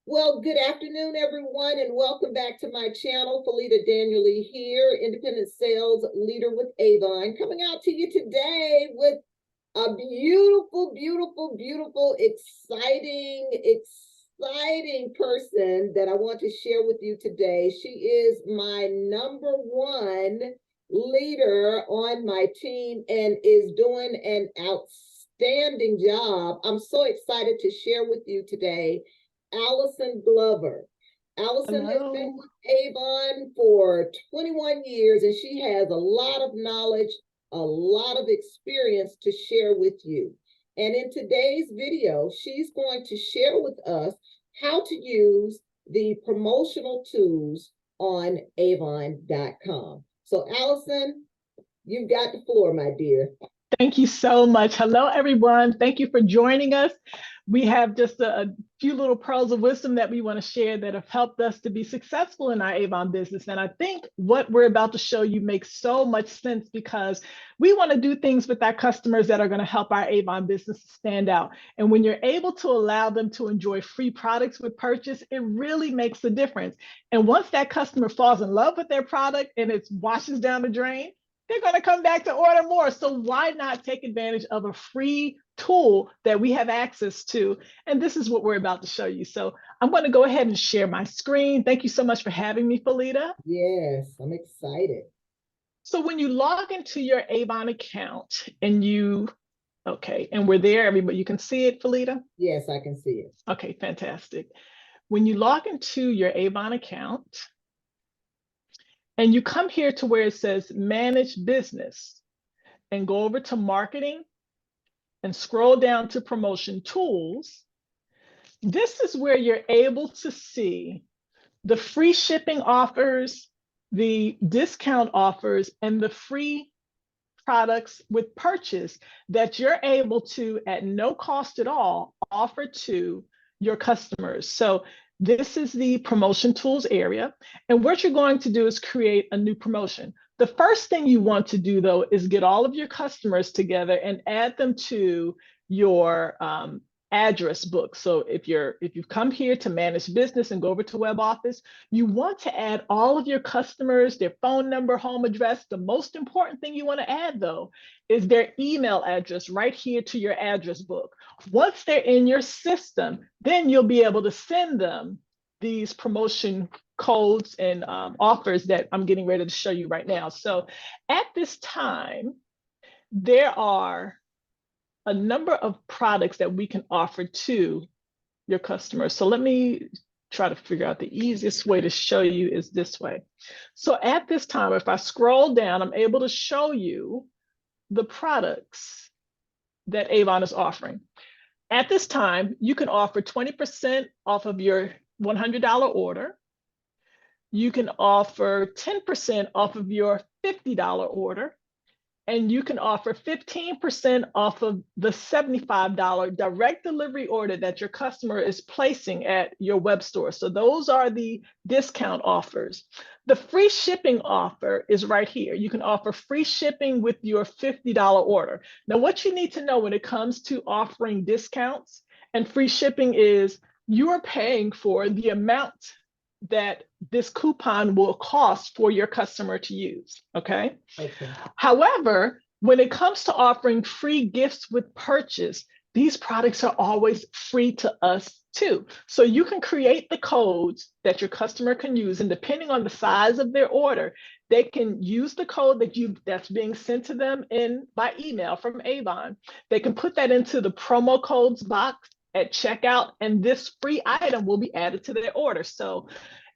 Well, good afternoon, everyone, and welcome back to my channel. Felita Danieli here, independent sales leader with Avon, coming out to you today with a beautiful, beautiful, beautiful, exciting person that I want to share with you today. She is my number one leader on my team and is doing an outstanding job. I'm so excited to share with you today Allison Glover. Allison has been Hello. with Avon for 21 years and she has a lot of knowledge, a lot of experience to share with you. And in today's video, she's going to share with us how to use the promotional tools on Avon.com. So Allison, you've got the floor, my dear. Thank you so much. Hello, everyone. Thank you for joining us. We have just a few little pearls of wisdom that we want to share that have helped us to be successful in our Avon business. And I think what we're about to show you makes so much sense because we want to do things with our customers that are going to help our Avon business stand out. And when you're able to allow them to enjoy free products with purchase, it really makes a difference. And once that customer falls in love with their product and it washes down the drain, they're going to come back to order more. So why not take advantage of a free tool that we have access to? And this is what we're about to show you. So I'm going to go ahead and share my screen. Thank you so much for having me, Felita. Yes, I'm excited. So when you log into your Avon account and and we're there, everybody, you can see it, Felita? Yes, I can see it. Okay, fantastic. When you log into your Avon account, and you come here to where it says manage business and go over to marketing and scroll down to promotion tools, this is where you're able to see the free shipping offers, the discount offers, and the free products with purchase that you're able to, at no cost at all, offer to your customers. So this is the promotion tools area. And what you're going to do is create a new promotion. The first thing you want to do, though, is get all of your customers together and add them to your address book. So if you've come here to manage business and go over to web office, you want to add all of your customers, their phone number, home address. The most important thing you want to add, though, is their email address right here to your address book. Once they're in your system, then you'll be able to send them these promotion codes and offers that I'm getting ready to show you right now. So at this time, there are a number of products that we can offer to your customers. So let me try to figure out the easiest way to show you is this way. So at this time, if I scroll down, I'm able to show you the products that Avon is offering. At this time, you can offer 20% off of your $100 order. You can offer 10% off of your $50 order. And you can offer 15% off of the $75 direct delivery order that your customer is placing at your web store. So those are the discount offers. The free shipping offer is right here. You can offer free shipping with your $50 order. Now, what you need to know when it comes to offering discounts and free shipping is you are paying for the amount that this coupon will cost for your customer to use, okay? Okay. However, when it comes to offering free gifts with purchase, these products are always free to us too. So you can create the codes that your customer can use, and depending on the size of their order, they can use the code that's being sent to them by email from Avon. They can put that into the promo codes box at checkout, and this free item will be added to their order. So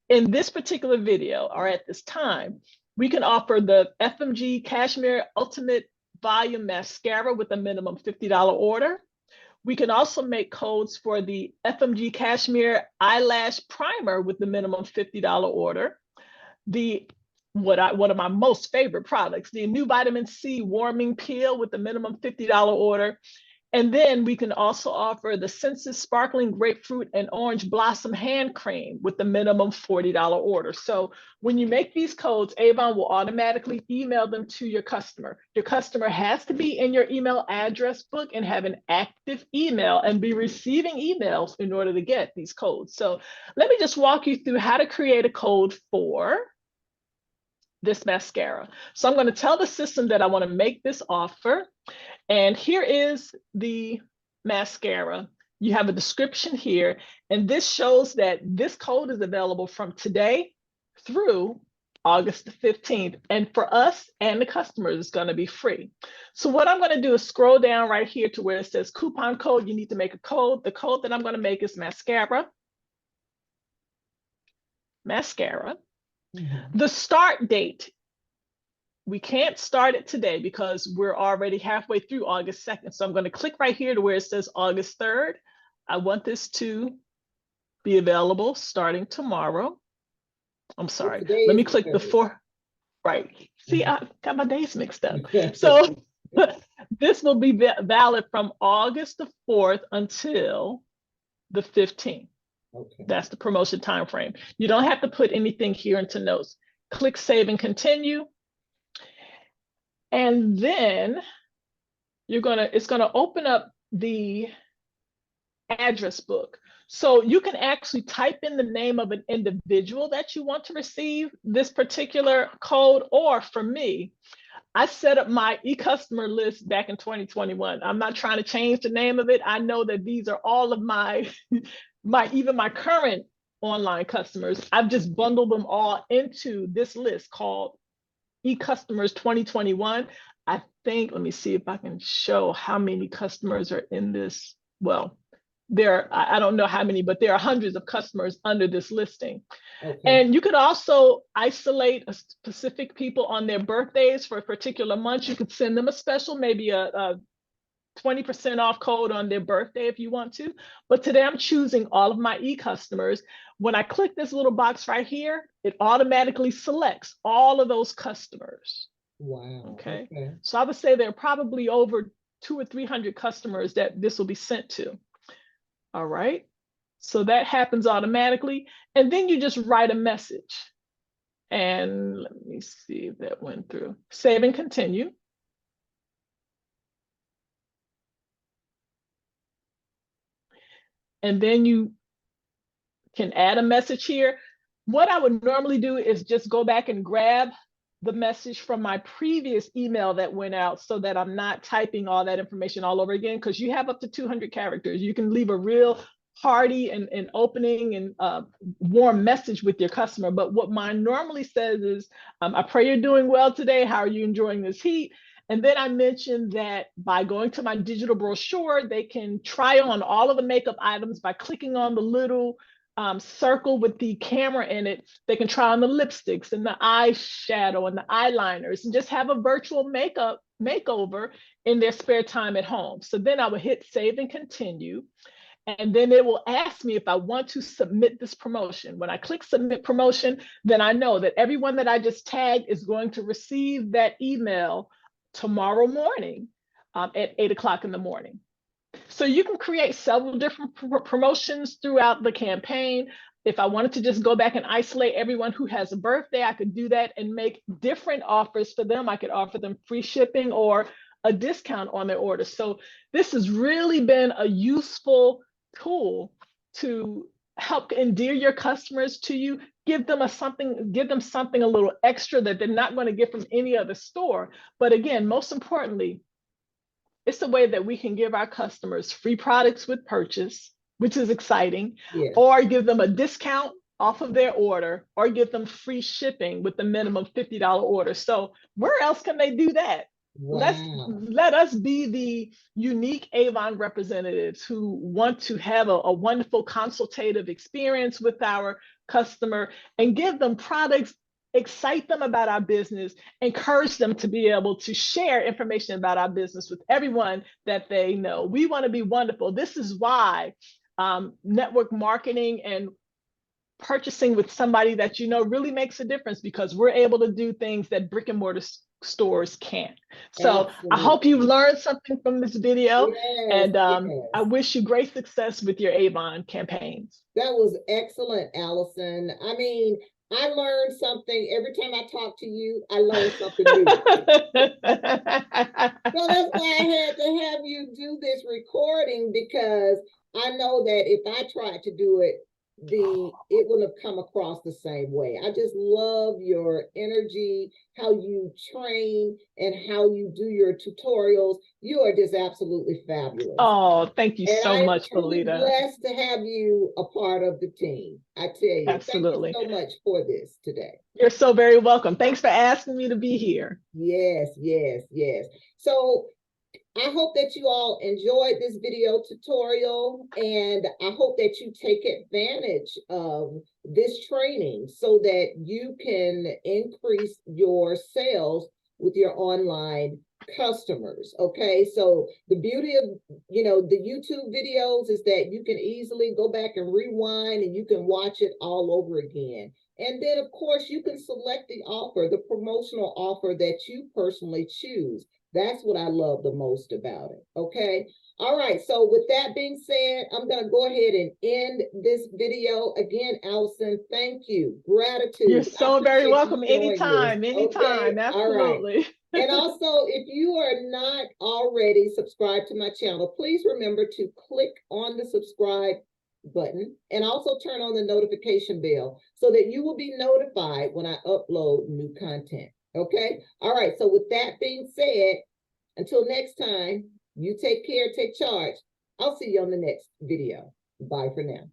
in this particular video, or at this time, we can offer the FMG Cashmere Ultimate Volume Mascara with a minimum $50 order. We can also make codes for the FMG Cashmere Eyelash Primer with the minimum $50 order. One of my most favorite products, the new Vitamin C Warming Peel with the minimum $50 order. And then we can also offer the Senses Sparkling Grapefruit and Orange Blossom Hand Cream with the minimum $40 order. So when you make these codes, Avon will automatically email them to your customer. Your customer has to be in your email address book and have an active email and be receiving emails in order to get these codes. So let me just walk you through how to create a code for this mascara. So I'm going to tell the system that I want to make this offer. And here is the mascara. You have a description here, and this shows that this code is available from today through August the 15th. And for us and the customers, it's going to be free. So what I'm going to do is scroll down right here to where it says coupon code. You need to make a code. The code that I'm going to make is mascara. Mascara. The start date, we can't start it today because we're already halfway through August 2nd. So I'm going to click right here to where it says August 3rd. I want this to be available starting tomorrow. I'm sorry. Let me click the 4. Right. See, I got my days mixed up. So this will be valid from August the 4th until the 15th. Okay. That's the promotion time frame. You don't have to put anything here into notes. Click save and continue. And then it's gonna open up the address book. So you can actually type in the name of an individual that you want to receive this particular code, or for me, I set up my e-customer list back in 2021. I'm not trying to change the name of it. I know that these are all of my, even my current online customers. I've just bundled them all into this list called e-customers 2021. I think, let me see if I can show how many customers are in this. Well, I don't know how many, but there are hundreds of customers under this listing. Okay. And you could also isolate a specific people on their birthdays for a particular month. You could send them a special, maybe a 20% off code on their birthday if you want to. But today I'm choosing all of my e-customers. When I click this little box right here, it automatically selects all of those customers. Wow. Okay. So I would say there are probably over 200 or 300 customers that this will be sent to. All right. So that happens automatically. And then you just write a message. And let me see if that went through. Save and continue. And then you can add a message here. What I would normally do is just go back and grab the message from my previous email that went out so that I'm not typing all that information all over again, because you have up to 200 characters. You can leave a real hearty and opening and warm message with your customer. But what mine normally says is, I pray you're doing well today. How are you enjoying this heat? And then I mentioned that by going to my digital brochure, they can try on all of the makeup items by clicking on the little circle with the camera in it. They can try on the lipsticks and the eyeshadow and the eyeliners and just have a virtual makeover in their spare time at home. So then I would hit save and continue. And then it will ask me if I want to submit this promotion. When I click submit promotion, then I know that everyone that I just tagged is going to receive that email tomorrow morning at 8 o'clock in the morning. So you can create several different promotions throughout the campaign. If I wanted to just go back and isolate everyone who has a birthday, I could do that and make different offers for them. I could offer them free shipping or a discount on their order. So this has really been a useful tool to help endear your customers to you, give them something a little extra that they're not going to get from any other store. But again, most importantly, it's a way that we can give our customers free products with purchase, which is exciting, yes, or give them a discount off of their order, or give them free shipping with the minimum $50 order. So where else can they do that? Wow. Let us be the unique Avon representatives who want to have a wonderful consultative experience with our customer and give them products, excite them about our business, encourage them to be able to share information about our business with everyone that they know. We want to be wonderful. This is why network marketing and purchasing with somebody that you know really makes a difference, because we're able to do things that brick and mortar stores can't. So I hope Absolutely. you've learned something from this video, Yes, and I yes. wish you great success with your Avon campaigns. That was excellent, Allison. I mean, I learned something every time I talk to you. I learned something new. So that's why I had to have you do this recording, because I know that if I tried to do it, it wouldn't have come across the same way. I just love your energy, how you train, and how you do your tutorials. You are just absolutely fabulous. Oh, thank you And so I am much, truly Belita. blessed to have you a part of the team. I tell you, thank you Absolutely. so much for this today. You're so very welcome. Thanks for asking me to be here. Yes, yes, yes. So I hope that you all enjoyed this video tutorial, and I hope that you take advantage of this training so that you can increase your sales with your online customers. Okay, so the beauty of the YouTube videos is that you can easily go back and rewind, and you can watch it all over again. And then of course you can select the offer, the promotional offer that you personally choose. That's what I love the most about it. Okay. All right. So with that being said, I'm going to go ahead and end this video. Again, Allison, thank you. You're Gratitude. I so very appreciate you welcome. doing this. Anytime, Okay. anytime. All right. Absolutely. And also, if you are not already subscribed to my channel, please remember to click on the subscribe button and also turn on the notification bell so that you will be notified when I upload new content. Okay. All right. So with that being said, until next time, you take care, take charge. I'll see you on the next video. Bye for now.